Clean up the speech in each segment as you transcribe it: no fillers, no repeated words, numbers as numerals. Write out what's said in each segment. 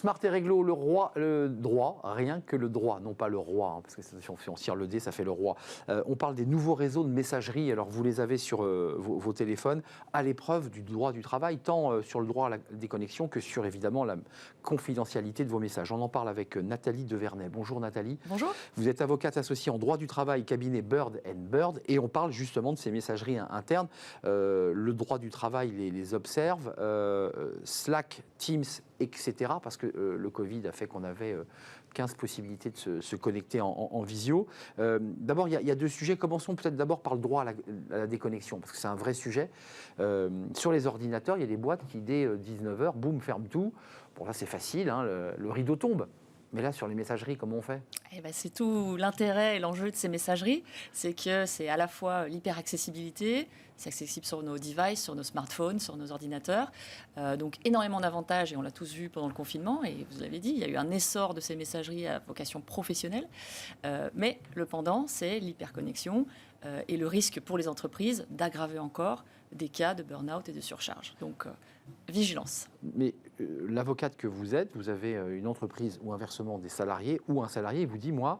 Smart et réglo, le droit, rien que le droit, non pas le roi, parce que si on tire le dé, ça fait le roi. On parle des nouveaux réseaux de messagerie, alors vous les avez sur vos téléphones, à l'épreuve du droit du travail, tant sur le droit à la déconnexion que sur évidemment la confidentialité de vos messages. On en parle avec Nathalie Devernay. Bonjour Nathalie. Bonjour. Vous êtes avocate associée en droit du travail, cabinet Bird Bird, et on parle justement de ces messageries internes. Le droit du travail les observe, Slack, Teams, etc. Parce que le Covid a fait qu'on avait 15 possibilités de se connecter en visio. D'abord, il y a deux sujets. Commençons peut-être d'abord par le droit à la déconnexion, parce que c'est un vrai sujet. Sur les ordinateurs, il y a des boîtes qui, dès 19h, boum, ferment tout. Bon, là, c'est facile, hein, le rideau tombe. Mais là, sur les messageries, comment on fait ? Eh ben, c'est tout l'intérêt et l'enjeu de ces messageries, c'est que c'est à la fois l'hyper-accessibilité, c'est accessible sur nos devices, sur nos smartphones, sur nos ordinateurs, donc énormément d'avantages, et on l'a tous vu pendant le confinement, et vous l'avez dit, il y a eu un essor de ces messageries à vocation professionnelle, mais le pendant, c'est l'hyperconnexion et le risque pour les entreprises d'aggraver encore des cas de burn-out et de surcharge. Donc, vigilance. Mais l'avocate que vous êtes, vous avez une entreprise ou inversement des salariés, ou un salarié vous dit, moi,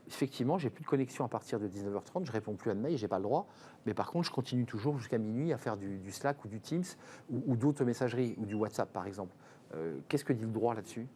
effectivement, j'ai plus de connexion à partir de 19h30, je réponds plus à de mail, j'ai pas le droit, mais par contre, je continue toujours jusqu'à minuit à faire du Slack ou du Teams ou d'autres messageries, ou du WhatsApp par exemple. Qu'est-ce que dit le droit là-dessus ?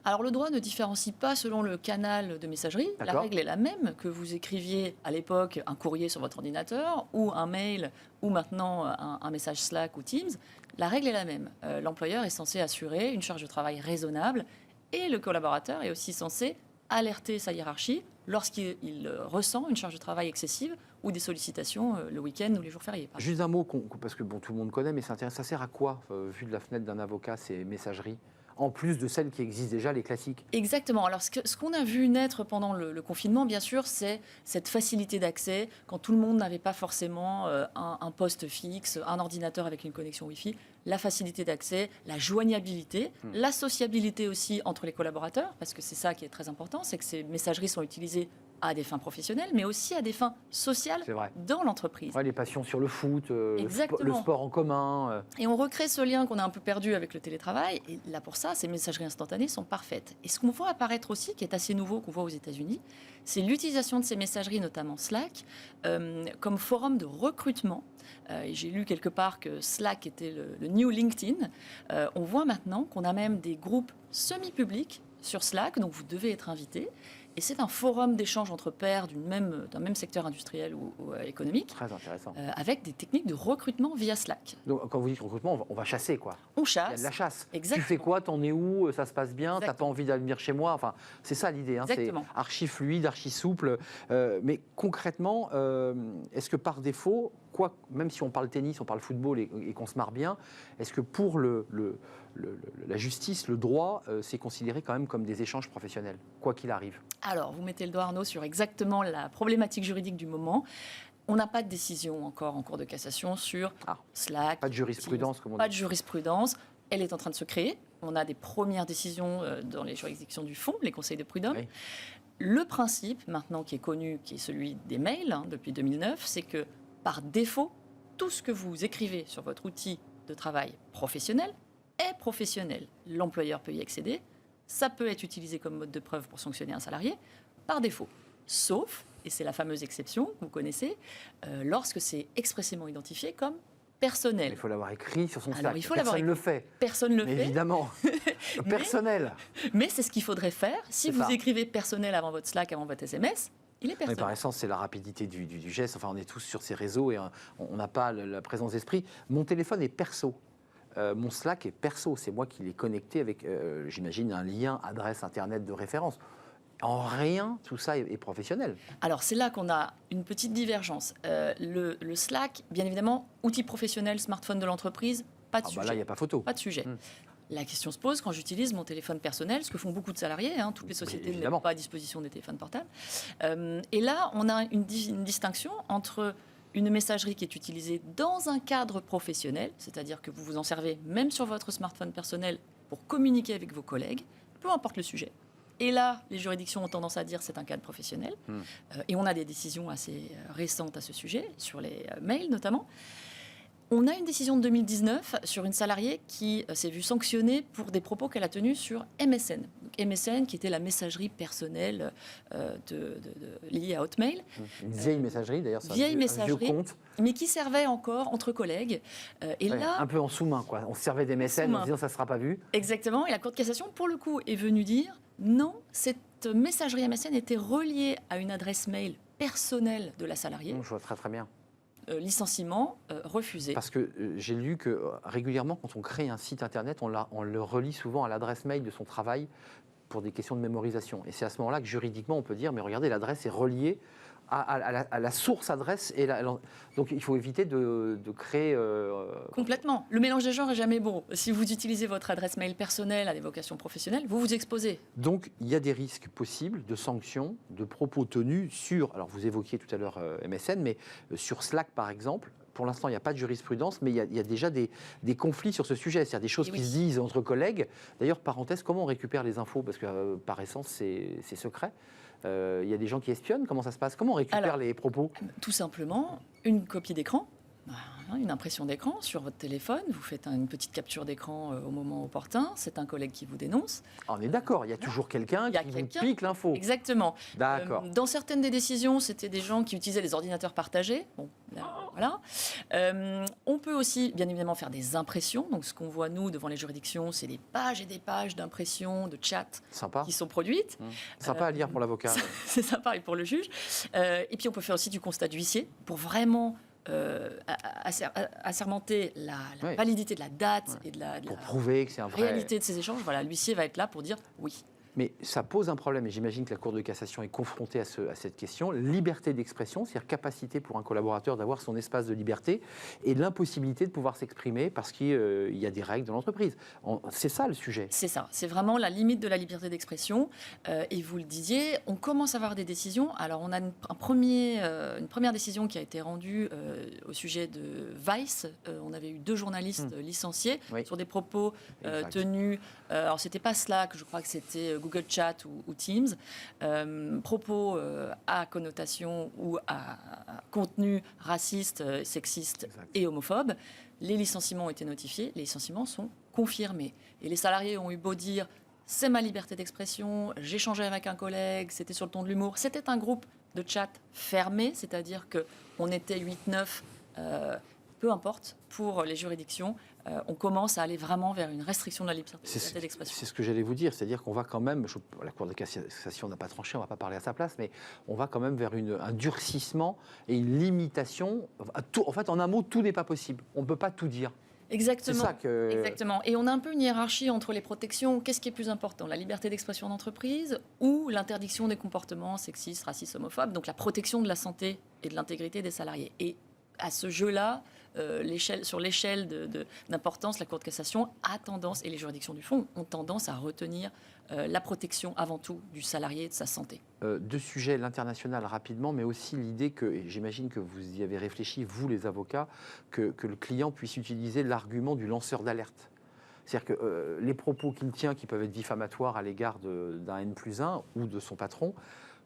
Alors le droit ne différencie pas selon le canal de messagerie. D'accord. La règle est la même, que vous écriviez à l'époque un courrier sur votre ordinateur ou un mail ou maintenant un message Slack ou Teams. La règle est la même. L'employeur est censé assurer une charge de travail raisonnable et le collaborateur est aussi censé alerter sa hiérarchie lorsqu'il ressent une charge de travail excessive ou des sollicitations le week-end ou les jours fériés. Juste un mot, parce que bon, tout le monde connaît, mais c'est intéressant. Ça sert à quoi, vu de la fenêtre d'un avocat, ces messageries ? En plus de celles qui existent déjà, les classiques. Exactement. Alors, ce qu'on a vu naître pendant le confinement, bien sûr, c'est cette facilité d'accès, quand tout le monde n'avait pas forcément un poste fixe, un ordinateur avec une connexion Wi-Fi, la facilité d'accès, la joignabilité, la sociabilité aussi entre les collaborateurs, parce que c'est ça qui est très important, c'est que ces messageries sont utilisées à des fins professionnelles, mais aussi à des fins sociales dans l'entreprise. Ouais, les passions sur le foot, le sport en commun. Et on recrée ce lien qu'on a un peu perdu avec le télétravail. Et là, pour ça, ces messageries instantanées sont parfaites. Et ce qu'on voit apparaître aussi, qui est assez nouveau, qu'on voit aux États-Unis, c'est l'utilisation de ces messageries, notamment Slack, comme forum de recrutement. Et j'ai lu quelque part que Slack était le new LinkedIn. On voit maintenant qu'on a même des groupes semi-publics sur Slack, donc vous devez être invité. Et c'est un forum d'échange entre pairs d'un même secteur industriel ou économique. Très intéressant. Avec des techniques de recrutement via Slack. Donc, quand vous dites recrutement, on va chasser, quoi. On chasse. Il y a de la chasse. Exactement. Tu fais quoi ? T'en es où ? Ça se passe bien ? T'as pas envie d'aller venir chez moi ? Enfin, c'est ça l'idée. Hein. C'est archi fluide, archi souple. Mais concrètement, est-ce que par défaut, même si on parle tennis, on parle football et qu'on se marre bien, est-ce que pour la justice, le droit, c'est considéré quand même comme des échanges professionnels, quoi qu'il arrive ? Alors, vous mettez le doigt, Arnaud, sur exactement la problématique juridique du moment. On n'a pas de décision encore en cours de cassation sur Slack. Pas de jurisprudence, comme on dit. Pas de jurisprudence. Elle est en train de se créer. On a des premières décisions dans les juridictions du fond, les conseils de prud'homme. Oui. Le principe, maintenant qui est connu, qui est celui des mails, depuis 2009, c'est que, par défaut, tout ce que vous écrivez sur votre outil de travail professionnel est professionnel. L'employeur peut y accéder. Ça peut être utilisé comme mode de preuve pour sanctionner un salarié, par défaut. Sauf, et c'est la fameuse exception que vous connaissez, lorsque c'est expressément identifié comme personnel. Il faut l'avoir écrit sur son Slack. Personne ne le fait. Personne ne le fait. Évidemment. Personnel. Mais c'est ce qu'il faudrait faire. Si vous écrivez personnel avant votre Slack, avant votre SMS, il est personnel. Mais par essence, c'est la rapidité du geste. Enfin, on est tous sur ces réseaux et on n'a pas la présence d'esprit. Mon téléphone est perso. Mon Slack est perso, c'est moi qui l'ai connecté avec, j'imagine, un lien adresse Internet de référence. En rien, tout ça est professionnel. Alors, c'est là qu'on a une petite divergence. Le Slack, bien évidemment, outil professionnel, smartphone de l'entreprise, pas de sujet. Là, il n'y a pas photo. Pas de sujet. La question se pose quand j'utilise mon téléphone personnel, ce que font beaucoup de salariés, toutes les sociétés ne mettent pas à disposition des téléphones portables. Et là, on a une distinction entre une messagerie qui est utilisée dans un cadre professionnel, c'est-à-dire que vous vous en servez même sur votre smartphone personnel pour communiquer avec vos collègues, peu importe le sujet. Et là, les juridictions ont tendance à dire que c'est un cadre professionnel. Et on a des décisions assez récentes à ce sujet, sur les mails notamment. On a une décision de 2019 sur une salariée qui s'est vue sanctionnée pour des propos qu'elle a tenus sur MSN. Donc MSN, qui était la messagerie personnelle liée à Hotmail. Une vieille messagerie, d'ailleurs, c'est vieille un messagerie, vieux compte. Mais qui servait encore entre collègues. Un peu en sous-main, quoi. On se servait des MSN en disant ça ne sera pas vu. Exactement. Et la Cour de cassation, pour le coup, est venue dire non, cette messagerie MSN était reliée à une adresse mail personnelle de la salariée. Je vois très très bien. Licenciement refusé. Parce que j'ai lu que régulièrement, quand on crée un site internet, on le relie souvent à l'adresse mail de son travail pour des questions de mémorisation. Et c'est à ce moment-là que juridiquement, on peut dire, mais regardez, l'adresse est reliée à la source adresse. Donc il faut éviter de créer... Complètement. Le mélange des genres est jamais bon. Si vous utilisez votre adresse mail personnelle à des vocations professionnelles, vous vous exposez. Donc il y a des risques possibles de sanctions, de propos tenus sur... Alors vous évoquiez tout à l'heure MSN, mais sur Slack par exemple. Pour l'instant, il n'y a pas de jurisprudence, mais il y a déjà des conflits sur ce sujet. C'est-à-dire des choses qui se disent entre collègues. D'ailleurs, parenthèse, comment on récupère les infos? Parce que par essence, c'est secret. Il y a des gens qui espionnent. Comment ça se passe? Comment on récupère les propos? Tout simplement, une copie d'écran. Une impression d'écran sur votre téléphone, vous faites une petite capture d'écran au moment opportun, c'est un collègue qui vous dénonce. On est d'accord, il y a toujours quelqu'un qui vous pique l'info. Exactement. D'accord. Dans certaines des décisions, c'était des gens qui utilisaient les ordinateurs partagés. Bon, là, voilà. On peut aussi, bien évidemment, faire des impressions. Donc, ce qu'on voit, nous, devant les juridictions, c'est des pages et des pages d'impressions, de chats qui sont produites. Sympa à lire pour l'avocat. C'est sympa et pour le juge. Et puis, on peut faire aussi du constat d'huissier pour vraiment... assermenter la validité de la date et de la pour prouver que c'est un vrai... réalité de ces échanges. Voilà, l'huissier va être là pour dire oui. Mais ça pose un problème, et j'imagine que la Cour de cassation est confrontée à cette question. Liberté d'expression, c'est-à-dire capacité pour un collaborateur d'avoir son espace de liberté, et l'impossibilité de pouvoir s'exprimer parce qu'il y a des règles dans l'entreprise. C'est ça le sujet. C'est ça, c'est vraiment la limite de la liberté d'expression. Et vous le disiez, on commence à avoir des décisions. Alors on a une première décision qui a été rendue au sujet de Vice. On avait eu 2 journalistes licenciés sur des propos tenus. Alors c'était pas Slack, je crois que c'était Google Chat ou Teams, propos à connotation ou à contenu raciste, sexiste et homophobe. Les licenciements ont été notifiés, les licenciements sont confirmés. Et les salariés ont eu beau dire « c'est ma liberté d'expression, j'ai échangé avec un collègue, c'était sur le ton de l'humour ». C'était un groupe de chat fermé, c'est-à-dire qu'on était 8-9, peu importe, pour les juridictions. On commence à aller vraiment vers une restriction de la liberté d'expression. C'est ce que j'allais vous dire, c'est-à-dire qu'on va quand même, la Cour de cassation n'a pas tranché, on ne va pas parler à sa place, mais on va quand même vers un durcissement et une limitation. En fait, en un mot, tout n'est pas possible. On ne peut pas tout dire. Exactement. Exactement. Et on a un peu une hiérarchie entre les protections. Qu'est-ce qui est plus important? La liberté d'expression d'entreprise ou l'interdiction des comportements sexistes, racistes, homophobes? Donc la protection de la santé et de l'intégrité des salariés. Et à ce jeu-là, sur l'échelle d'importance, la Cour de cassation a tendance, et les juridictions du fond ont tendance à retenir la protection avant tout du salarié et de sa santé. 2 sujets, l'international rapidement, mais aussi l'idée que, et j'imagine que vous y avez réfléchi, vous les avocats, que le client puisse utiliser l'argument du lanceur d'alerte. C'est-à-dire que les propos qu'il tient, qui peuvent être diffamatoires à l'égard d'un N+1 ou de son patron,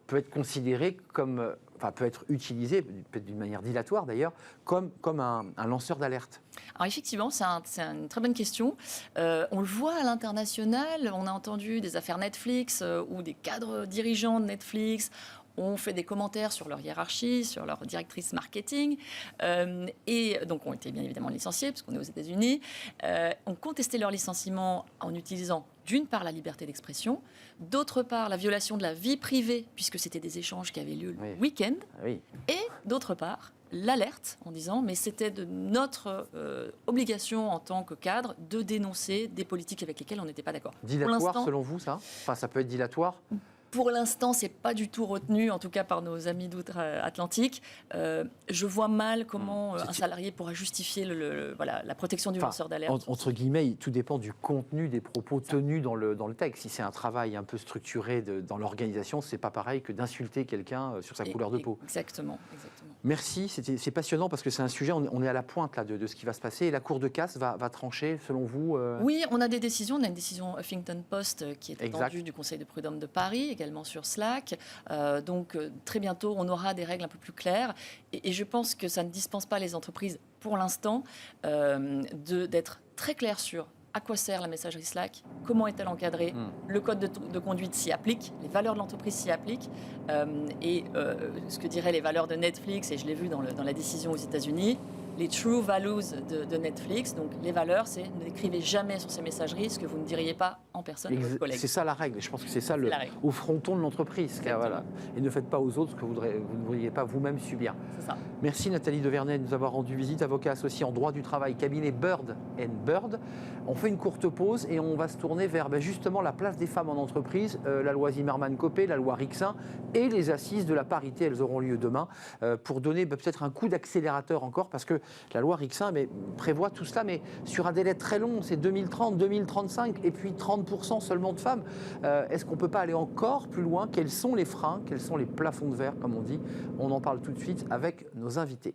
peut être considéré comme, peut être utilisé, peut-être d'une manière dilatoire d'ailleurs, comme un lanceur d'alerte. Alors effectivement, c'est une très bonne question. On le voit à l'international, on a entendu des affaires Netflix où des cadres dirigeants de Netflix ont fait des commentaires sur leur hiérarchie, sur leur directrice marketing, et donc ont été bien évidemment licenciés, parce qu'on est aux États-Unis, ont contesté leur licenciement en utilisant d'une part la liberté d'expression, d'autre part la violation de la vie privée, puisque c'était des échanges qui avaient lieu le week-end, et d'autre part l'alerte en disant mais c'était de notre obligation en tant que cadre de dénoncer des politiques avec lesquelles on n'était pas d'accord. Dilatoire selon vous ça? Enfin ça peut être dilatoire? Pour l'instant, ce n'est pas du tout retenu, en tout cas par nos amis d'outre-Atlantique. Je vois mal comment un salarié pourra justifier la protection du lanceur d'alerte. Entre guillemets, tout dépend du contenu des propos tenus dans le texte. Si c'est un travail un peu structuré dans l'organisation, ce n'est pas pareil que d'insulter quelqu'un sur sa couleur de peau. Exactement, exactement. Merci, c'est passionnant parce que c'est un sujet, on est à la pointe là, de ce qui va se passer. Et la Cour de casse va trancher, selon vous Oui, on a des décisions. On a une décision Huffington Post qui est Exact. attendue du Conseil de prud'homme de Paris, également sur Slack. Donc très bientôt, on aura des règles un peu plus claires. Et je pense que ça ne dispense pas les entreprises, pour l'instant, d'être très claires sur à quoi sert la messagerie Slack, comment est-elle encadrée, le code de conduite s'y applique, les valeurs de l'entreprise s'y appliquent, et ce que diraient les valeurs de Netflix, et je l'ai vu dans la décision aux États-Unis, les true values de Netflix. Donc les valeurs, c'est ne n'écrivez jamais sur ces messageries ce que vous ne diriez pas en personne à votre collègue. C'est ça la règle. Je pense que c'est ça au fronton de l'entreprise. Voilà. Et ne faites pas aux autres ce que vous ne voudriez pas vous-même subir. C'est ça. Merci Nathalie Devernay de nous avoir rendu visite, avocat associé en droit du travail, cabinet Bird & Bird. On fait une courte pause et on va se tourner vers justement la place des femmes en entreprise, la loi Zimmermann-Copé, la loi Rixin et les assises de la parité. Elles auront lieu demain pour donner peut-être un coup d'accélérateur encore, parce que la loi Rixin prévoit tout cela, mais sur un délai très long, c'est 2030, 2035, et puis 30% seulement de femmes. Est-ce qu'on ne peut pas aller encore plus loin? Quels sont les freins? Quels sont les plafonds de verre, comme on dit? On en parle tout de suite avec nos invités.